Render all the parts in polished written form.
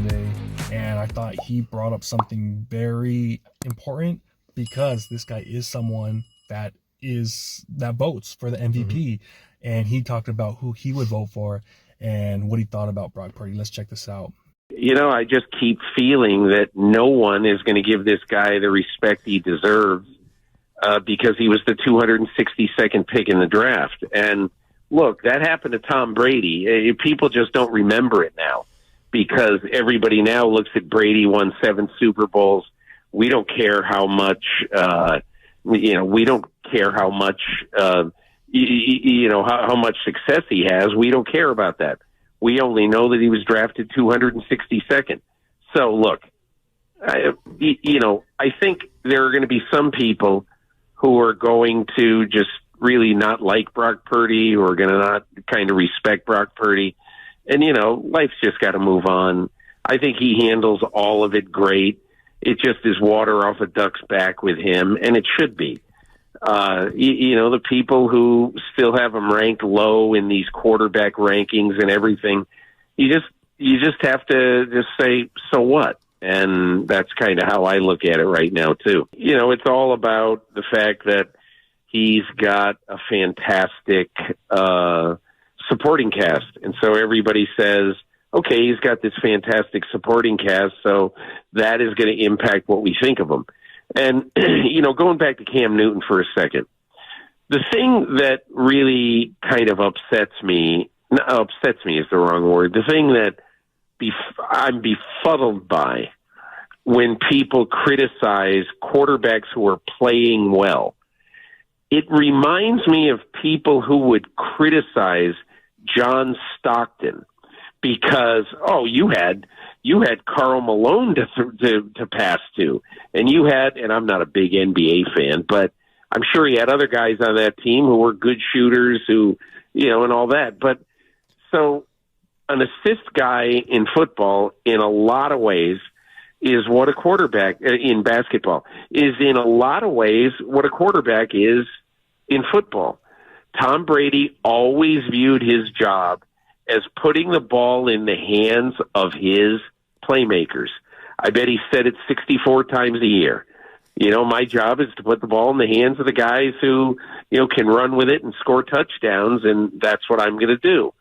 today, and I thought he brought up something very important because this guy is someone that votes for the MVP, and he talked about who he would vote for and what he thought about Brock Purdy. Let's check this out. I just keep feeling that no one is going to give this guy the respect he deserves because he was the 262nd pick in the draft. And look, that happened to Tom Brady. People just don't remember it now because everybody now looks at Brady won 7 Super Bowls. We don't care how much, we don't care how much, how much success he has. We don't care about that. We only know that he was drafted 262nd. So look, I think there are going to be some people who are going to just really not like Brock Purdy or are going to not kind of respect Brock Purdy. And, life's just got to move on. I think he handles all of it great. It just is water off a duck's back with him, and it should be. The people who still have him ranked low in these quarterback rankings and everything, you just have to just say, so what? And that's kind of how I look at it right now, too. It's all about the fact that he's got a fantastic supporting cast. And so everybody says, okay, he's got this fantastic supporting cast, so that is going to impact what we think of him. And, going back to Cam Newton for a second, the thing that really kind of upsets me is the wrong word. The thing that I'm befuddled by when people criticize quarterbacks who are playing well. It reminds me of people who would criticize John Stockton because, you had Karl Malone to pass to, and and I'm not a big NBA fan, but I'm sure he had other guys on that team who were good shooters and all that. But so an assist guy in football, in a lot of ways, is what a quarterback in basketball is in a lot of ways what a quarterback is in football. Tom Brady always viewed his job as putting the ball in the hands of his playmakers. I bet he said it 64 times a year. My job is to put the ball in the hands of the guys who, can run with it and score touchdowns, and that's what I'm going to do.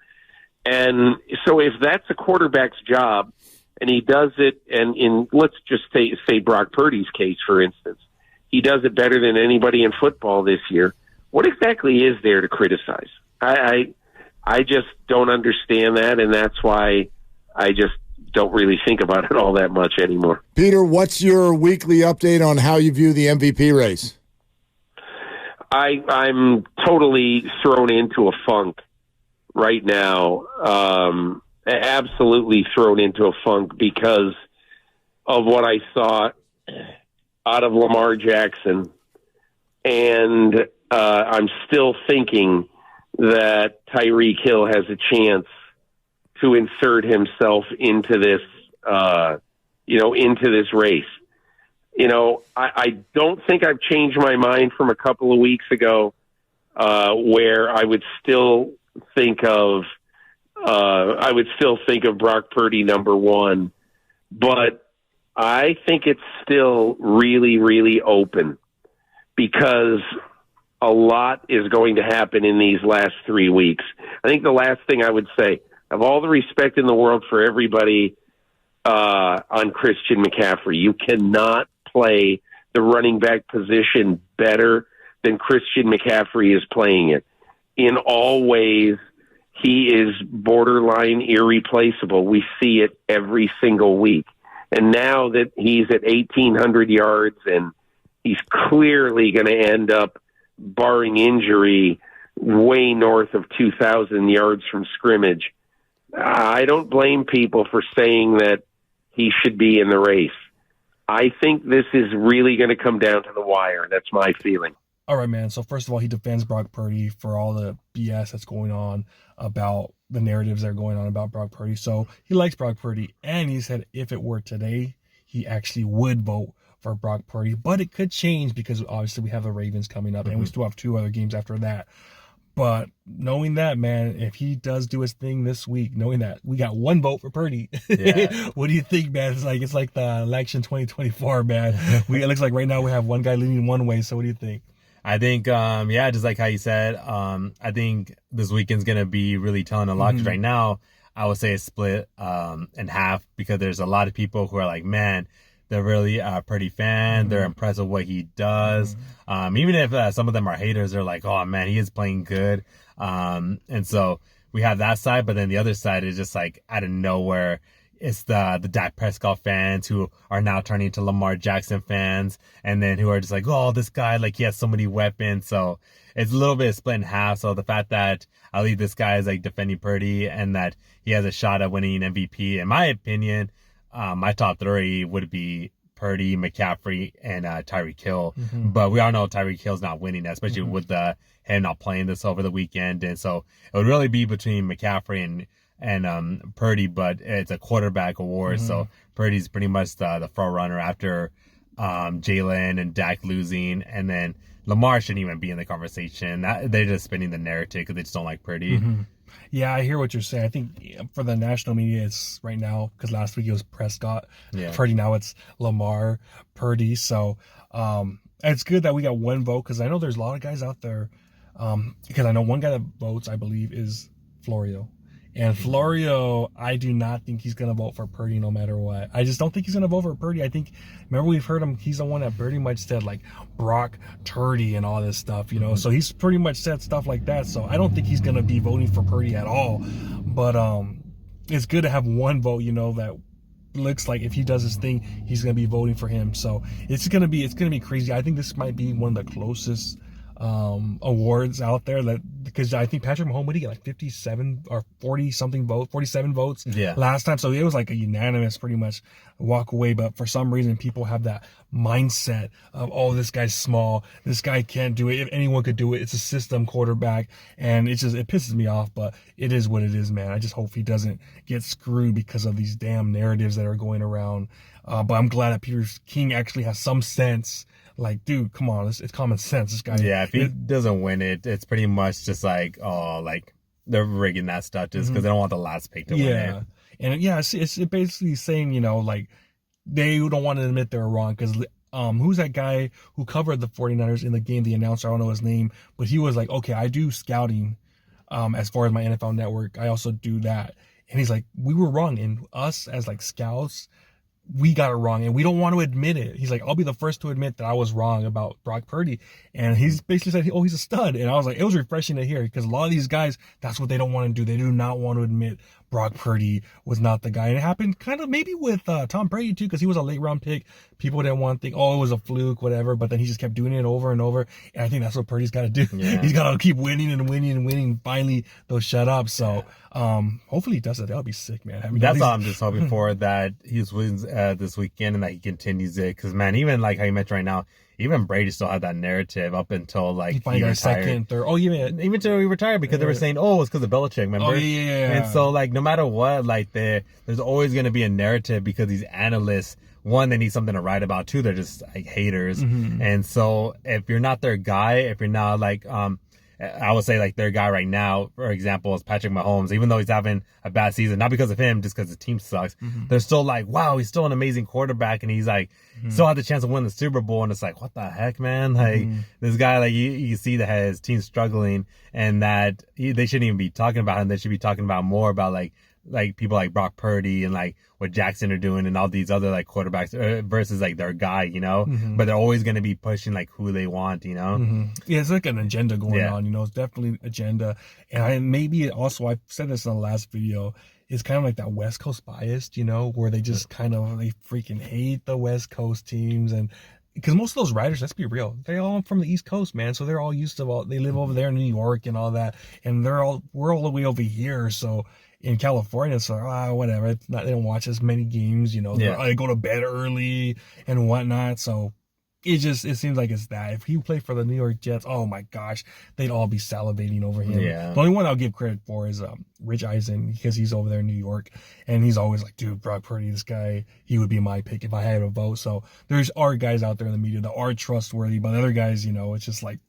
And so if that's a quarterback's job, and he does it, and let's just say Brock Purdy's case, for instance, he does it better than anybody in football this year. What exactly is there to criticize? I just don't understand that, and that's why I just don't really think about it all that much anymore. Peter, what's your weekly update on how you view the MVP race? I'm totally thrown into a funk right now. Absolutely thrown into a funk because of what I saw out of Lamar Jackson. And I'm still thinking that Tyreek Hill has a chance to insert himself into this, into this race. I don't think I've changed my mind from a couple of weeks ago, where I would still think of Brock Purdy number one, but I think it's still really, really open because a lot is going to happen in these last 3 weeks. I think the last thing I would say, I have all the respect in the world for everybody on Christian McCaffrey. You cannot play the running back position better than Christian McCaffrey is playing it. In all ways, he is borderline irreplaceable. We see it every single week. And now that he's at 1,800 yards and he's clearly going to end up, barring injury, way north of 2,000 yards from scrimmage, I don't blame people for saying that he should be in the race. I think this is really going to come down to the wire. That's my feeling. All right, man. So first of all, he defends Brock Purdy for all the BS that's going on about the narratives that are going on about Brock Purdy. So he likes Brock Purdy, and he said if it were today, he actually would vote for Brock Purdy. But it could change because obviously we have the Ravens coming up, and we still have 2 other games after that. But knowing that, man, if he does do his thing this week, knowing that we got one vote for Purdy, Yeah. what do you think, man? It's like the election 2024, man. It looks like right now we have one guy leaning one way. So what do you think? I think, yeah, just like how you said, I think this weekend's gonna be really telling a lot because right now I would say it's split in half because there's a lot of people who are like, man, they're really a Purdy fan. They're impressed with what he does. Even if some of them are haters, they're like, oh man, he is playing good. And so we have that side, but then the other side is just like out of nowhere. It's the Dak Prescott fans who are now turning to Lamar Jackson fans, and then who are just like, oh, this guy, like he has so many weapons. So it's a little bit split in half. So the fact that I believe this guy is like defending Purdy and that he has a shot at winning MVP, in my opinion, my top three would be Purdy, McCaffrey, and Tyreek Hill. But we all know Tyreek Hill's not winning, especially with him not playing this over the weekend. And so it would really be between McCaffrey and Purdy, but it's a quarterback award. So Purdy's pretty much the front runner after Jalen and Dak losing. And then Lamar shouldn't even be in the conversation. They're just spinning the narrative because they just don't like Purdy. Yeah, I hear what you're saying. I think for the national media, it's right now, because last week it was Prescott, Purdy. Now it's Lamar, Purdy. So it's good that we got one vote, because I know there's a lot of guys out there. Because I know one guy that votes, I believe, is Florio. And Florio, I do not think he's going to vote for Purdy no matter what. I just don't think he's going to vote for Purdy. I think, remember we've heard him, he's the one that pretty much said like Brock Turdy and all this stuff, you know. So he's pretty much said stuff like that. So I don't think he's going to be voting for Purdy at all. But it's good to have one vote, you know, that looks like if he does his thing, he's going to be voting for him. So it's going to be crazy. I think this might be one of the closest awards out there, that because I think Patrick Mahomes, would he get like 57 or 40 something votes, 47 votes last time, so it was like a unanimous pretty much walk away. But for some reason people have that mindset of, oh, this guy's small, this guy can't do it, if anyone could do it, it's a system quarterback, and it pisses me off. But it is what it is, man. I just hope he doesn't get screwed because of these damn narratives that are going around. But I'm glad that Peter King actually has some sense. Like, dude, come on, it's common sense. This guy. Yeah, if he doesn't win it, it's pretty much just like, oh, like they're rigging that stuff just because they don't want the last pick to win it. And yeah, it's basically saying, you know, like they don't want to admit they're wrong, because who's that guy who covered the 49ers in the game, the announcer, I don't know his name, but he was like, okay, I do scouting as far as my NFL network, I also do that. And he's like, we were wrong, and us as like scouts, we got it wrong, and we don't want to admit it. He's like, I'll be the first to admit that I was wrong about Brock Purdy. And he's basically said, oh, he's a stud. And I was like, it was refreshing to hear, because a lot of these guys, that's what they don't want to do. They do not want to admit Brock Purdy was not the guy. And it happened kind of maybe with Tom Brady too, because he was a late round pick. People didn't want to think, oh, it was a fluke, whatever. But then he just kept doing it over and over. And I think that's what Purdy's got to do. Yeah. He's got to keep winning and winning and winning. Finally, they'll shut up. So hopefully he does that. That'll be sick, man. I mean, that's all I'm just hoping for, that he wins this weekend and that he continues it. Because, man, even like how you mentioned right now, even Brady still had that narrative up until like he retired. Second, third. Oh, yeah. Even until he retired, because they were saying, oh, it's because of Belichick, remember? Oh, yeah. And so, like, no matter what, like, there's always going to be a narrative, because these analysts, one, they need something to write about. Two, they're just like haters. And so if you're not their guy, if you're not like, I would say like their guy right now, for example, is Patrick Mahomes. Even though he's having a bad season, not because of him, just because the team sucks, they're still like, wow, he's still an amazing quarterback, and he's like, still had the chance to win the Super Bowl. And it's like, what the heck, man? Like this guy, like you see that his team's struggling, and that they shouldn't even be talking about him. They should be talking about more about like people like Brock Purdy and like what Jackson are doing and all these other like quarterbacks versus like their guy, you know. But they're always going to be pushing like who they want, you know. Yeah, it's like an agenda going on, you know. It's definitely an agenda. And maybe also, I said this in the last video, it's kind of like that West Coast bias, you know, where they just kind of, they freaking hate the West Coast teams. And because most of those writers, let's be real, they're all from the East Coast, man. So they're all used to they live over there in New York and all that, and we're all the way over here. So in California, so whatever. It's not, they don't watch as many games, you know. They go to bed early and whatnot. So it seems like it's that. If he played for the New York Jets, oh my gosh, they'd all be salivating over him. Yeah. The only one I'll give credit for is Rich Eisen, because he's over there in New York, and he's always like, dude, Brock Purdy, this guy, he would be my pick if I had a vote. So there's guys out there in the media that are trustworthy, but other guys, you know, it's just like,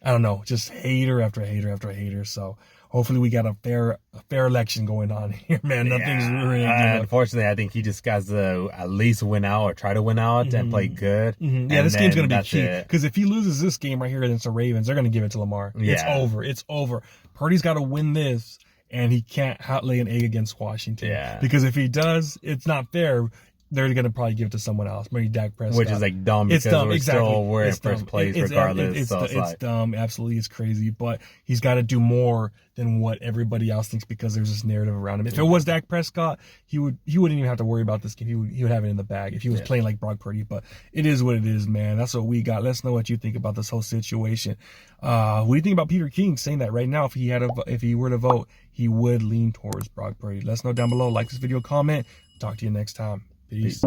I don't know, just hater after hater after hater. So hopefully we got a fair election going on here, man. Nothing's really good. Unfortunately, I think he just got to at least win out or try to win out and play good. Yeah, this game's going to be key. Because if he loses this game right here against the Ravens, they're going to give it to Lamar. Yeah. It's over. It's over. Purdy's got to win this, and he can't lay an egg against Washington. Yeah. Because if he does, it's not fair. They're going to probably give it to someone else, maybe Dak Prescott. Which is like dumb because we're in first place regardless. It's dumb. Absolutely, it's crazy. But he's got to do more than what everybody else thinks because there's this narrative around him. If it was Dak Prescott, he wouldn't even have to worry about this game. He would have it in the bag if he was playing like Brock Purdy. But it is what it is, man. That's what we got. Let us know what you think about this whole situation. What do you think about Peter King saying that right now? If he were to vote, he would lean towards Brock Purdy. Let us know down below. Like this video, comment. Talk to you next time. Peace.